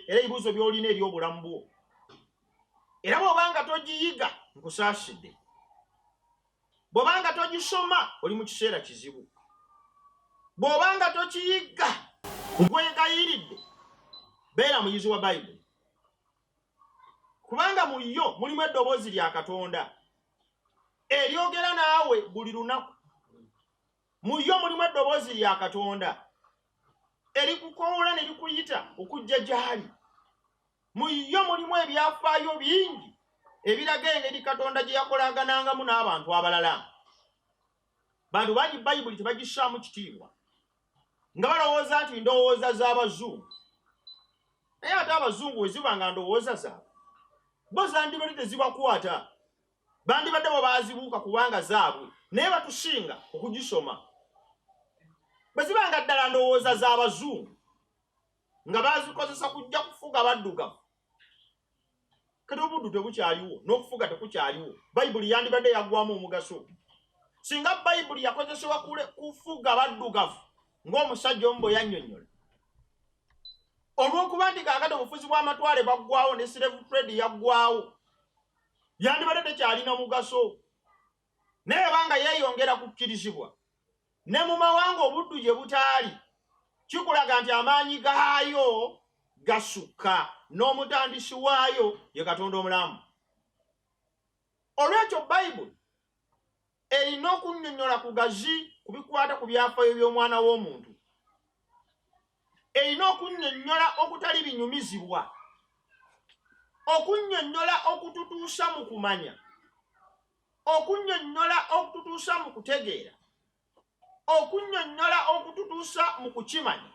era ebibuuzo by'olina eri obulamu bwo. Era bw'obanga togiyiga nkusaasidde. Bw'obanga togisoma oli mu kiseera kizibu. Bw'obanga tokiyiga nkwegayiridde beera muyizi wa Bayibuli. Kubanga mu yo mulimu eddoboozi lya Katonda eryogera naawe buli lunaku. Mu yo mulimu eddoboozi lya Katonda erikukoola ne likuyita okujja gy'ali. Mu yo mulimu ebyafaayo bingi ebiraga engeri Katonda gye yakolaganangamu n'abantu abalala. Bantu bangi Bayibuli tebagissaamu kitiibwa nga balowooza nti ndowooza z'Abazungu. Naye ate Abazungu we ziba nga ndowooza zaabwe bo zandibadde tezibakwata. Bandibadde bo baazibuuka kubanga zaabwe naye batusinga okugisoma. Bwe ziba nga ddala ndowooza z'Abazungu nga baazikozesa kujja kufuga baddugavu, kati obuddu tebukyaliwo n'okufuga tekukyaliwo. Bayibuli yandibadde yaggwamu omugaso. Singa Bayibuli yakozesebwa kufuga baddugavu ng'omusajja omu bwe yannyonnyola, olw'okuba nti kaakati obufuzi bw'amatwale baggwawo ne slave trade yaggwawo, yandibadde tekyalina mugaso. Naye banga yeeyongera kukkirizibwa ne mu mawanga obuddu gye butaali, kikulaga nti amaanyi gaayo gasukka n'omutandisi waayo ye Katonda omulamu. Olw'ekyo Bayibuli erina okunnyonnyola ku gazi ku bikwata ku byafaayo by'omwana w'omuntu. Erina okunnyonnyola okutali binyumizibwa, okunnyonnyola okututuusa mu kumanya, okunnyonnyola okututuusa mu kutegeera, okunnyonnyola okututuusa mu kukimanya.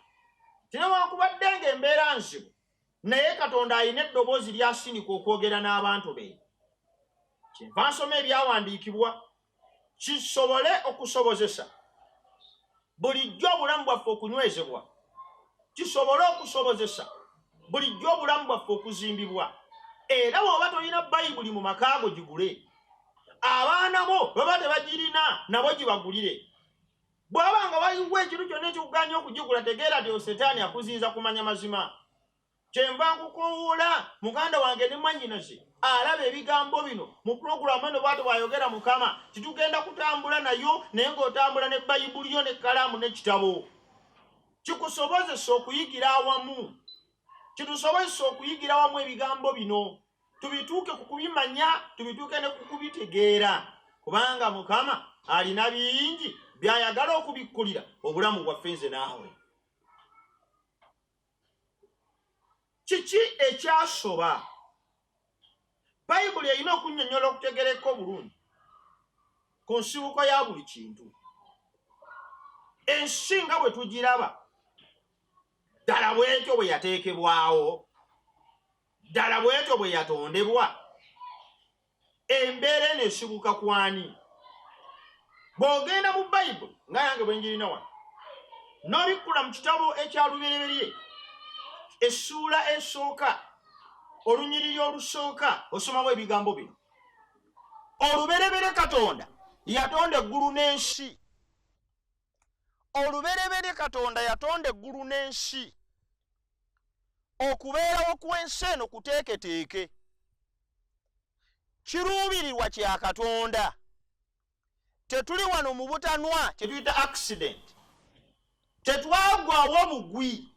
Newankubadde ng'embeera nzibu, naye Katonda alina eddoboozi ly'asindika okwogera n'abantu be. Kyenva nsoma ebyawandiikibwa kisobole okusobozesa bulijjo obulamu bwaffe okunywezebwa, kisobole okusobozesa bulijjo obulamu bwaffe okuzimbibwa. Era bw'oba tolina Bayibuli mu maka go gigule. Abaana bo baba tebagirina nabo gibagulire. Bw'aba nga waliwo ekintu kyonna ekikuganya okugigula, tegeera nti Setaani akuziyiza kumanya mazima. Kyenva nkukowoola muganda wange ne mwannyinaze alaba ebigambo bino mu pulogulaamu eno bw'ati bw'ayogera Mukama, titugenda kutambula nayo naye ng'otambula ne Bayibuli yo n'ekkalaamu n'ekitabo. Kikusobozesa okuyigira awamu, kitusobozesa okuyigira awamu ebigambo bino, tubituuke ku kubimanya, tubituuke ne ku kubitegeera, kubanga Mukama alina bingi by'ayagala okubikkulira obulamu bwaffe nze naawe. Kiki ekyasoba? Bayibuli erina okunnyonnyola okutegereka obulungi ku nsibuko ya buli kintu. Ensi nga bwe tugiraba, ddala bw'etyo bwe yateekebwawo, ddala bw'etyo bwe yatondebwa, embeera eno esibuka ku ani? Bw'ogenda mu Bayibuli nga yange bwe njirina wano n'obikkula mu kitabo ekya lubereberye essuula esooka olunyiriri olusooka, osomamu ebigambo bino. Oluberebere Katonda yatonda eggulu n'ensi. Oluberebere Katonda yatonda eggulu n'ensi. Okubeerawo kw'ensi eno kuteeketeeke. Kiruubirirwa kya Katonda. Tetuli wano mu butanwa kye tuyita accident. Tetwagwawo bugwi.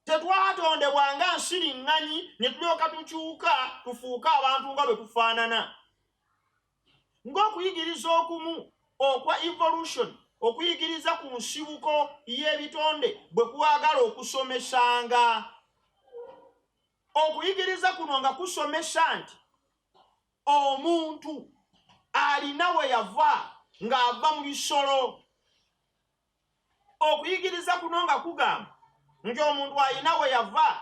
Tetwatondebwa nga nsiriŋŋanyi ne tulyoka tukyuka tufuuka abantu nga bwe tufaanana. Ng'okuyigiriza okumu okwa evolution, okuyigiriza ku nsibuko y'ebitonde bwe kwagala okusomesanga. Okuyigiriza kuno nga kusomesa nti omuntu alina we yava ng'ava mu bisolo. Okuyigiriza kuno nga kugamba nti omuntu alina we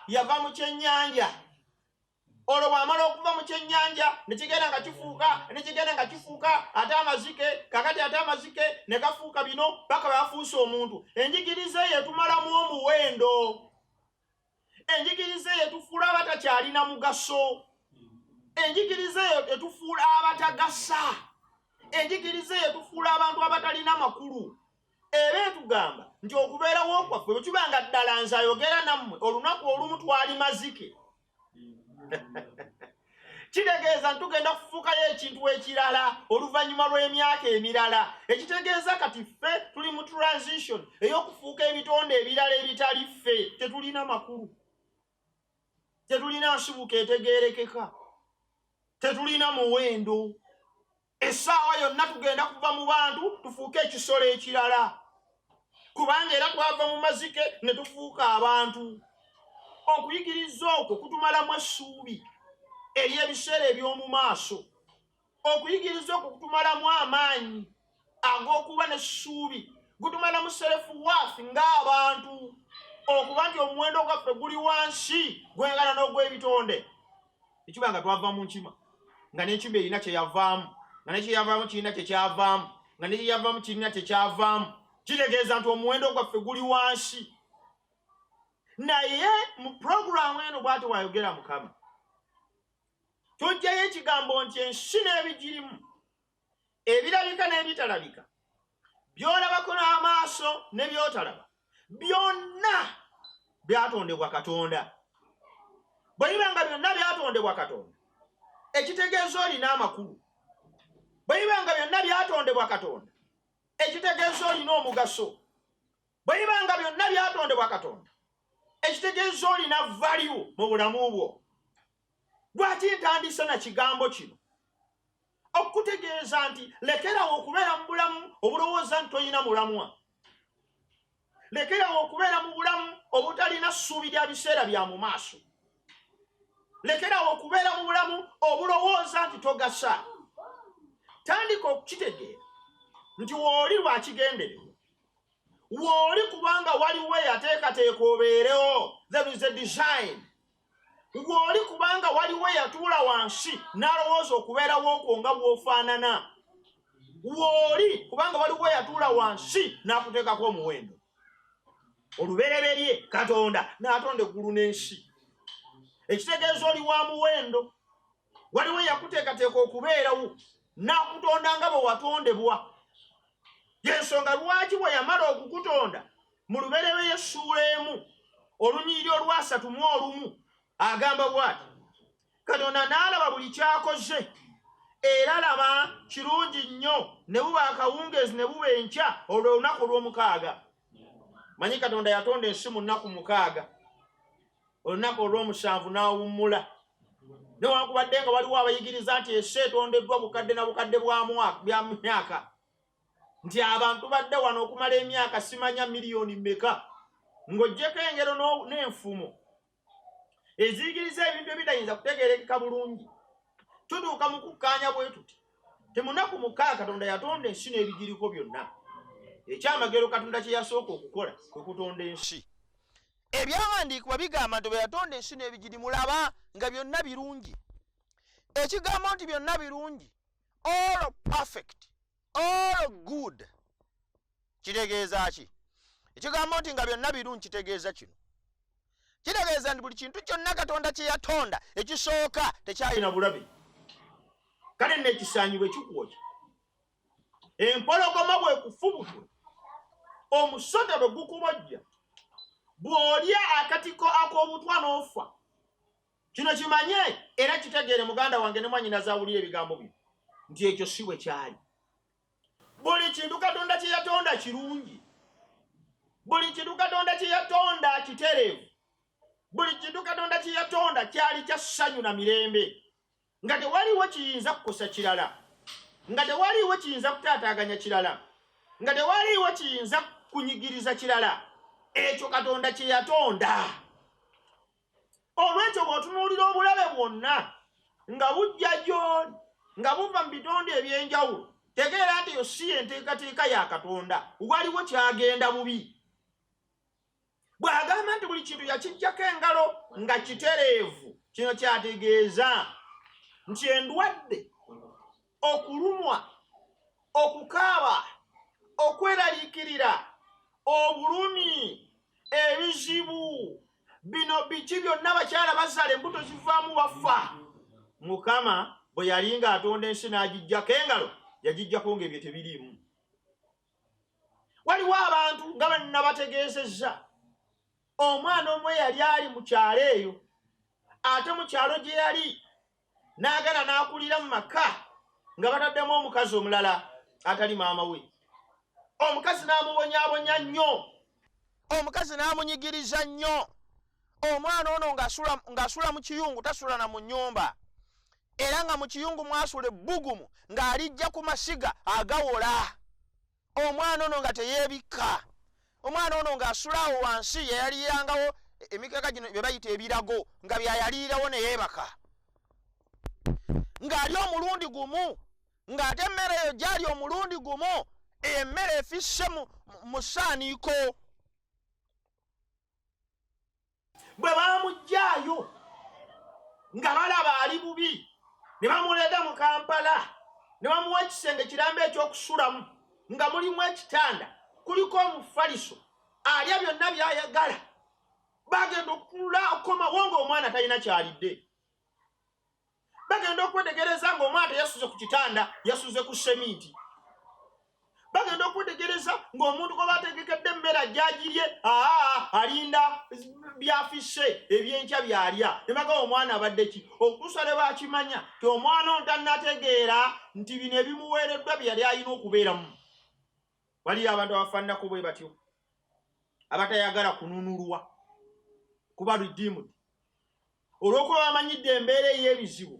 yava mu kyennyanja. Olwo bw'amala okuva mu kyennyanja ne kigenda nga kifuuka ate amazike, kakati ate amazike ne gafuuka bino paka bafuuse omuntu. Enjigiriza eyo etumalamu omuwendo. Enjigiriza eyo etufuula abatakyalina mugaso. Enjigiriza eyo etufuula abatagasa. Enjigiriza eyo etufuula abantu abatalina makulu. ebe tugamba nti okubeerawo kwaffe bwe kibanga ddala nze ayogera nammwe olunaku olumu twali mazike kitegeeza ntugenda kufuukayo ekintu ekirala oluvannyuma lw'emyaka emirala ekitegeeza kati ffe tuli mu transition ey'okufuuka ebitonde ebirala ebitali ffe tetulina makulu tetulina nsibuko etegeerekeka tetulina muwendo essaawa yonna tugenda kuva mu bantu tufuuke ekisolo ekirala kubanga era twava mu mazike ne tufuuka abantu okuyigiriza okwo kutumalamu essuubi eri ebiseera eby'omu maaso okuyigiriza okwo kutumalamu amaanyi ag'okuba n'essuubi gutumalamu serefuwaafi ng'abantu okuba nti omuwendo gwaffe guli wansi gwengana n'ogw'ebitonde ekiba nga twava mu nkima nga n'enkima erina kyeyavaamu nga nekyeyavaamu kirina kyekyavaamu nga nekyeyavaamu kirina kyekyavaamu kitegeeza nti omuwendo gwaffe guli wansi naye mu puroguramu eno bw'ati wayogera Mukama tujjayo ekigambo nti ensi n'ebigirimu ebirabika n'ebitalabika by'olabako n'amaaso ne by'otalaba byonna byatondebwa Katonda bwe biba nga byonna byatondebwa Katonda ekitegeeza olina amakulu bwe biba nga byonna byatondebwa Katonda ekitegeeza olina omugaso bwe biba nga byonna byatondebwa Katonda ekitegeeza olina value mu bulamu bwo lwaki ntandise na kigambo kino okutegeeza nti lekerawo okubeera mu bulamu obulowooza nti toyina mulamwa lekerawo okubeera mu bulamu obutalina ssuubi lya biseera bya mu maaso lekerawo okubeera mu bulamu obulowooza nti togasa tandika okukitegeera nti wooli lwakigendererwa wooli kubanga waliwo eyateekateeka obeerewo there is a design wooli kubanga waliwo eyatuula wansi n'alowooza okubeerawo okwo nga bw'ofaanana wooli kubanga waliwo eyatuula wansi n'akuteekako omuwendo olubereberye Katonda n'atonda eggulu n'ensi ekitegeeza oli wa muwendo waliwo eyakuteekateeka okubeerawo n'akutonda nga bwe watondebwa yensonga lwaki bwe yamala okukutonda mu lubereberye essuula emu olunyiriri olwasatu mu olumu agamba bw'ati Katonda n'alaba buli kyakoze era laba kirungi nnyo ne buba akawungeezi ne buba enkya olwo olunaku olw'omukaaga manyi Katonda yatonda ensi mu nnaku mukaaga olunaku olw'omusanvu n'awummula newankubadde nga waliwo abayigiriza nti ensi etondeddwa bukadde na bukadde bya myaka nti abantu badde wano okumala emyaka simanya miliyoni mmeka ng'oggyeko engero n'enfumo eziyigiriza ebintu ebitayinza kutegeerekeka bulungi tutuuka mu kukkaanya bwe tuti temunaku mukaaga Katonda yatonda ensi n'ebigiriko byonna ekyamagero Katonda kye yasooka okukola kwe kutonda ensi ebyawandiikibwa bigamba nti bwe yatonda ensi n'ebigirimu laba nga byonna birungi ekigambo nti byonna birungi all perfect all good kitegeeza ki ekigambo nti nga byonna birungi kitegeeza kino kitegeeza nti buli kintu kyonna Katonda kye yatonda ekisooka tekyalina bulabe kale n'ekisaanyi bwe kikwokya empologoma bwe kufubutwe omusota bwe gukubojja bw'olya akatiko ak'obutwa n'ofa kino kimanye era kitegeere muganda wange ne mwannyinaze awulira ebigambo bino nti ekyo si bwe kyali buli kintu Katonda kye yatonda kirungi buli kintu Katonda kye yatonda kitereevu buli kintu Katonda kye yatonda kyali kya ssanyu na mirembe nga tewaliwo kiyinza kukosa kirala nga tewaliwo kiyinza kutaataaganya kirala nga tewaliwo kiyinza kunyigiriza kirala ekyo Katonda kye yatonda olwekyo bw'otunuulira obulabe bwonna nga bujja gy'oli nga buva mu bitonde eby'enjawulo tegeera nti yo si enteekateeka ya Katonda waliwo kyagenda bubi bw'agamba nti buli kintu yakiggyako engalo nga kitereevu kino kyategeeza nti endwadde okulumwa okukaaba okweraliikirira obulumi ebizibu bino biki byonna abakyala bazala embuto zivaamu bafa Mukama bwe yali ng'atonda ensi n'agiggyako engalo yagiggyako ng'ebyo tebiriimu waliwo abantu nga bannabategeezezza omwana omwe yali ali mu kyalo eyo ate mu kyalo gye yali n'agala n'akulira mu maka nga bataddemu omukazi omulala atali maama we. Omukazi n'amubonyaabonya nnyo, omukazi n'amunyigiriza nnyo. Omwana ono ng'asula mu kiyungu, tasula na mu nnyumba, era nga mu kiyungu mwasula ebbugumu ng'alijja ku masiga agawola. Omwana ono nga teyeebikka, omwana ono ng'asula awo wansi yeyaliirangawo emikeka gino bye bayita ebirago nga byayaliirawo ne yeebaka. Ng'ali omulundi gumu, ng'ate emmere eyo gyali omulundi gumu, emmere efisse mu ssaaniiko. Bwe baamuggyaayo nga balaba ali bubi, ne bamuleeta mu Kampala, ne bamuwa ekisenge kirambe ekyokusulamu nga mulimu ekitanda, kuliko omufaliso alya byonna by'ayagala. Bagenda okukomawo ng'omwana talina kyalidde. Bagenda okwetegereza ng'omwana teyasuze ku kitanda, yasuze ku seminti. Bagenda okwetegereza ng'omuntu gwe bategekedde emmere ajjagirye alinda byafisse ebyenkya byalya. Ne bagamba omwana abadde ki? Okutuusa ne bakimanya ti omwana ono tannategeera nti bino ebimuweereddwa bye yali alina okubeeramu. Waliyo abantu abafaananako bwe batyo abatayagala kununulwa kuba redeemed olw'okuba bamanyidde embeera ey'ebizibu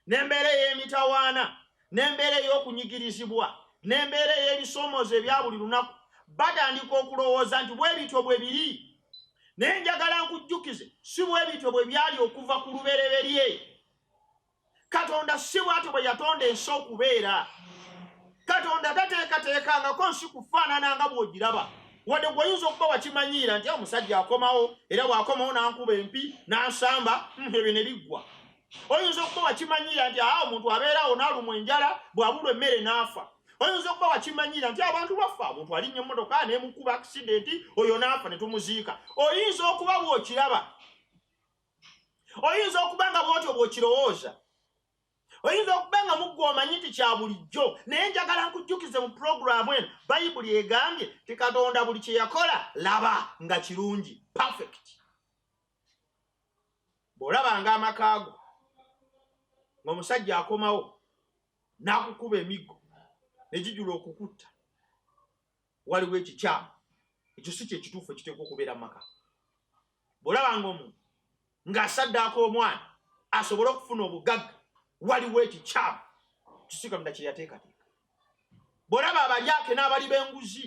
n'embeera ey'emitawaana n'embeera ey'okunyigirizibwa n'embeera ey'ebisomoozo ebya buli lunaku. Batandika okulowooza nti bwe bityo bwe biri. Naye njagala nkujjukize, si bwe bityo bwe byali okuva ku lubereberye. Katonda si bw'atyo bwe yatonda ensi okubeera. Katonda tateekateekangako nsi kufaanana nga bw'ogiraba, wadde gw'oyinza okuba wakimanyiira nti omusajja akomawo era bw'akomawo n'ankuba empi n'ansamba, ebyo ne biggwa. Oyinza okuba wakimanyiira nti omuntu abeerawo n'alumwa enjala bw'abulwa emmere n'afa. Oyinza okuba wakimanyiira nti abantu bafa, omuntu alinnya emmotoka n'emukuba akisidenti, oyo n'afa ne tumuziika. Oyinza okuba bw'okiraba, oyinza okuba nga bw'otyo bw'okirowooza, oyinza okuba nga muggwe omanyi nti kya bulijjo. Naye njagala nkujjukize mu pulogulaamu eno Bayibuli egambye ti Katonda buli kye yakola laba nga kirungi, perfect. Bw'olabanga amakaago ng'omusajja akomawo n'akukuba emiggo ne gijula okukutta, waliwo ekikyamu. Ekyo si kyekituufu ekiteekwa okubeera mu maka. Bw'olabanga omuntu ng'asaddaako omwana asobole okufuna obugagga, waliwo ekikyamu, kisigamda kye yateekateeka. Bw'olaba abalyake n'abali b'enguzi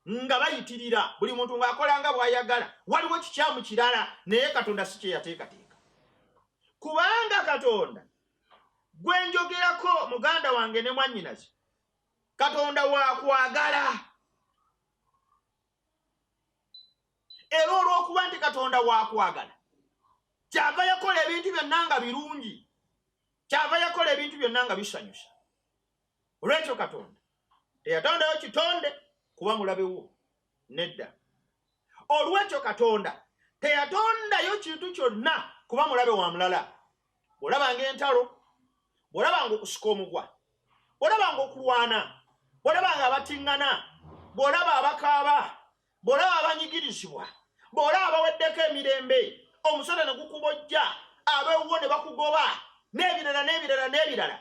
nga bayitirira buli muntu ng'akolanga bw'ayagala, waliwo ekikyamu kirala, naye Katonda si kye yateekateeka. Kubanga Katonda gwe njogerako, muganda wange ne mwannyinaze, Katonda wa kwagala. Era olw'okuba nti Katonda wa kwagala, kyava yakola ebintu byonna nga birungi, kyava yakola ebintu byonna nga bisanyusa. Olw'ekyo Katonda teyatondayo kitonde kuba mulabewo, nedda. Olw'ekyo Katonda teyatondayo kintu kyonna kuba mulabe wa mulala. Bw'olabanga entalo, bw'olabanga okusika omugwa, bw'olabanga okulwana, bw'olabanga abatiŋŋana, bw'olaba abakaaba, bw'olaba abanyigirizibwa, bw'olaba abaweddeko emirembe, omusana ne gukubojja, ab'ewuwo ne bakugoba, n'ebirala n'ebirala n'ebirala,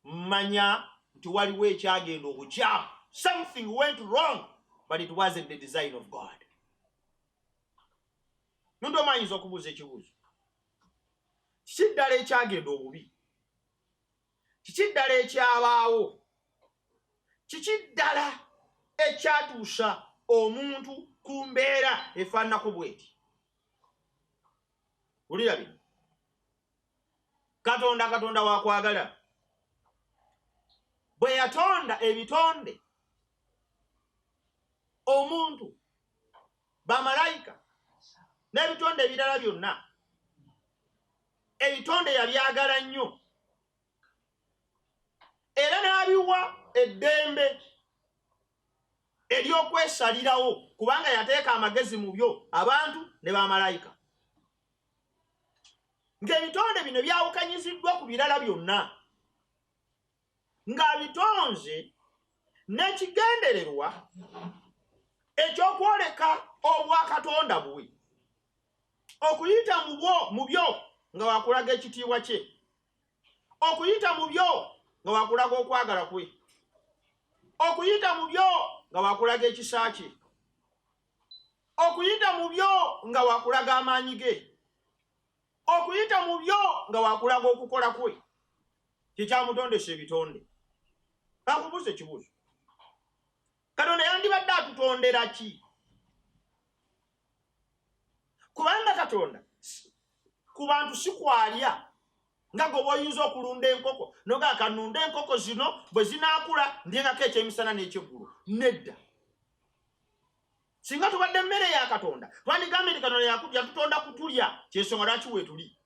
manya nti waliwo ekyagenda obukyamu. Something went wrong, but it wasn't the design of God. Muntu omayinza okubuuza ekibuuzo, kiki ddala ekyagenda obubi? Kiki ddala ekyabaawo? Kiki ddala ekyatuusa omuntu ku mbeera efaananako bw'eti? Wulira bino. Katonda wa kwagala. Bwe yatonda ebitonde, omuntu, bamalayika n'ebitonde ebirala byonna, ebitonde yabyagala nnyo, era n'abiwa eddembe ery'okwesalirawo, kubanga yateeka amagezi mu byo abantu ne bamalayika. Ng'ebitonde bino byawukanyiziddwa ku birala byonna, ng'abitonze n'ekigendererwa ekyokwoleka obwakatonda bwe okuyita mu byo nga wakulaga ekitiibwa kye, okuyita mu byo nga wakulaga okwagala kwe, okuyita mu byo nga wakulaga ekisa kye, okuyita mu byo nga wakulaga amaanyi ge, okuyita mu byo nga wakulaga okukola kwe. Kyekyamutondesa ebitonde. Kankubuuza ekibuuzo, Katonda yandibadde atutondera ki? Kubanga Katonda ku bantu si kwalya nga gwe oyinza okulunda enkoko noga kanunda enkoko zino bwe zinaakula ndyengako ekyemisana n'ekyeggulu. Nedda. Singa tubadde mmere ya Katonda twandigambye nti Katonda yatutonda kutulya, kyensonga lwaki weetuli.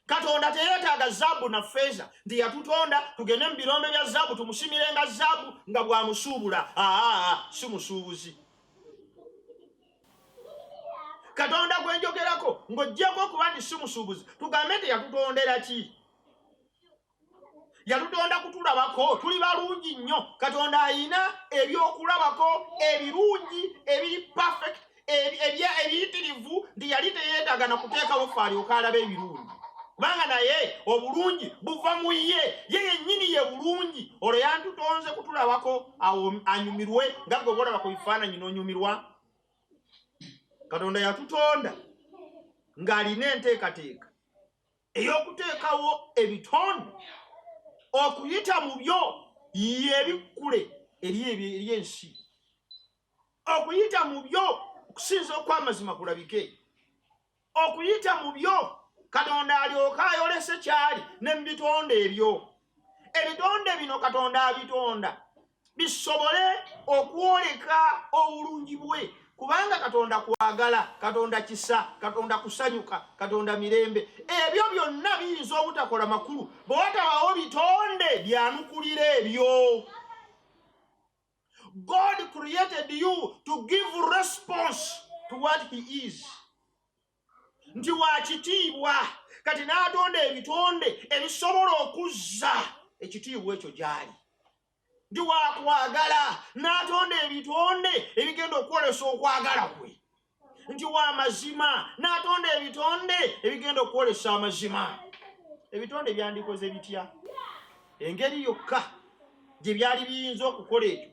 Katonda teyeetaaga zaabu na feeza nti yatutonda tugende mu birombe bya zaabu tumusimirenga zaabu nga bwamusuubula. Si musuubuzi. Katonda gwe njogerako ng'oggyeko okuba nti si musuubuzi, tugambe nti yatutondera ki? Yatutonda kutulabako, tuli balungi nnyo. Katonda ayina ebyokulabako ebirungi ebiri perfect ebiyitirivu nti yali teyeetaaga na kuteekawo ffe alyoke alaba ebirungi. Kubanga naye obulungi buva mu ye yennyini ye bulungi. Olwo yantutonze kutulabako awo anyumirwe nga gwe bw'olaba ku bifaananyi n'onyumirwa. Katonda yatutonda ng'alina enteekateeka ey'okuteekawo ebitonde okuyita mu byo yebikkule eri ensi, okuyita mu byo okusinza okw'amazima kulabike, okuyita mu byo Katonda alyoke ayolese kyali ne mu bitonde ebyo. Ebitonde bino Katonda abitonda bisobole okwoleka obulungi bwe, kubanga Katonda kwagala, Katonda kisa, Katonda kusanyuka, Katonda mirembe. Ebyo byonna biyinza obutakola makulu bwe watabawo bitonde byanukulira ebyo. God created you to give response to what he is. Nti wakitiibwa kati n'atonda ebitonde ebisobola okuzza ekitiibwa ekyo gyali. Nti wakwagala n'atonda ebitonde ebigenda okwolesa okwagala kwe. Nti w'amazima n'atonda ebitonde ebigenda okwolesa amazima. Ebitonde byandikoze bitya? Engeri yokka gye byali biyinza okukola ekyo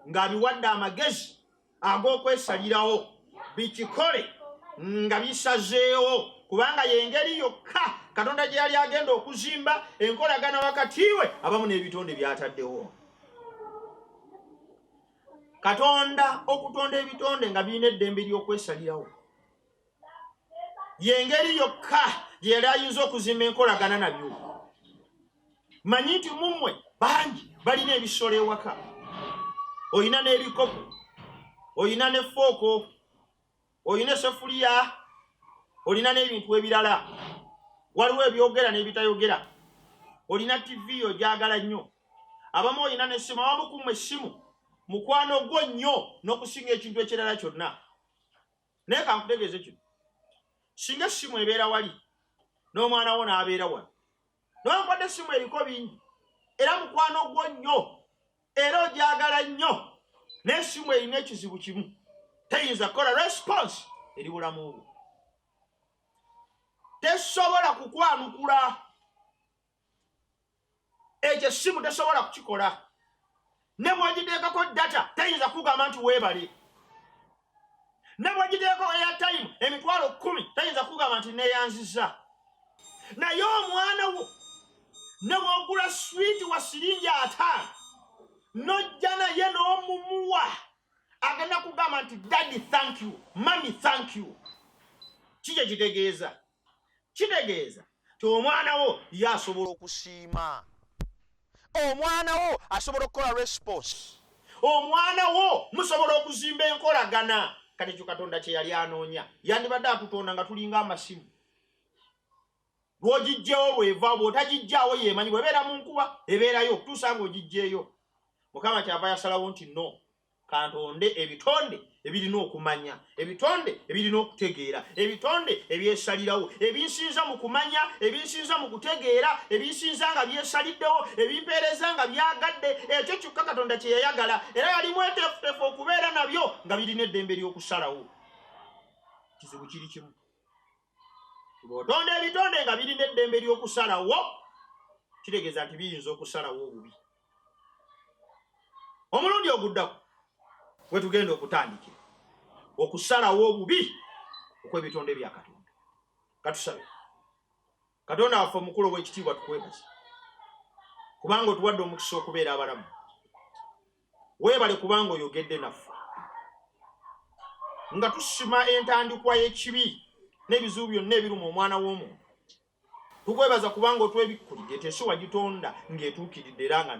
ng'abiwadde amagezi ag'okwesalirawo bikikole nga bisazeewo, kubanga y'engeri yokka Katonda gye yali agenda okuzimba enkolagana wakati we abamu n'ebitonde byataddewo. Katonda okutonda ebitonde nga birina eddembe ly'okwesalirawo y'engeri yokka gye yali ayinza okuzimba enkolagana nabyo. Manyi nti mummwe bangi balina ebisolo ewaka. Oyina n'ebikopo, oyina ne fooko, oyina eseffuliya, olina n'ebintu ebirala. Waliwo ebyogera n'ebitayogera. Olina TV ogyagala nnyo. Abamu olina n'essimu, abamu ku mmwe essimu mukwano gwo nnyo n'okusinga ekintu ekirala kyonna. Naye kankutegeeze kino, singa essimu ebeera wali n'omwana wo n'abeera wano, n'onkwadde essimu eriko bingi era mukwano gwo nnyo era ogyagala nnyo, n'essimu erina ekizibu kimu, teyinza kukola response eri bulamu bwo. Tesobola kukwanukula. Ekyo essimu tesobola kukikola. Ne bw'ogiteekako data teyinza kugamba nti weebale. Ne bw'ogiteekako airtime emitwalo 10 teyinza kugamba nti neeyanziza. Naye omwana wo ne bw'ogula switi wa siringi 5 n'ojja naye n'omumuwa, agenda kugamba nti daddy thank you, mommy thank you. Kiki kitegeeza? Kitegeeza ti omwana wo yasobola okusiima. Omwana wo asobola okukola response. Omwana wo musobola okuzimba enkolagana. Kati kyo Katonda kye yali anoonya. Yandibadde atutonda nga tulinga amasimu. Lw'ogijjeewo lweva, bw'otagijjaawo yeemanyi, bw'ebeera mu nkuba ebeerayo okutuusa ng'ogijjeeyo. Mukama kyava yasalawo nti no, kantonde ebitonde ebirina okumanya, ebitonde ebirina okutegeera, ebitonde ebyesalirawo, ebinsinza mu kumanya, ebinsinza mu kutegeera, ebinsinza nga byesaliddewo, ebimpeereza nga byagadde, ekyo kyokka Katonda kye yayagala, era yali mweteefuteefu okubeera nabyo nga birina eddembe ly'okusalawo. Kizibu kiri kimu. Bw'otonda ebitonde nga birina eddembe ly'okusalawo, kitegeeza nti biyinza okusalawo obubi. Omulundi oguddako we tugenda okutandikira okusalawo obubi okw'ebitonde bya Katonda. Katusabe. Katonda waffe omukulu ow'ekitiibwa tukwebaza kubanga otuwadde omukisa okubeera abalamu. Weebale kubanga oyogedde naffe nga tusima entandikwa y'ekibi n'ebizibu byonna ebiruma omwana w'omuntu. Tukwebaza kubanga otwebikkulidde, ate si wagitonda ng'etuukiridde era nga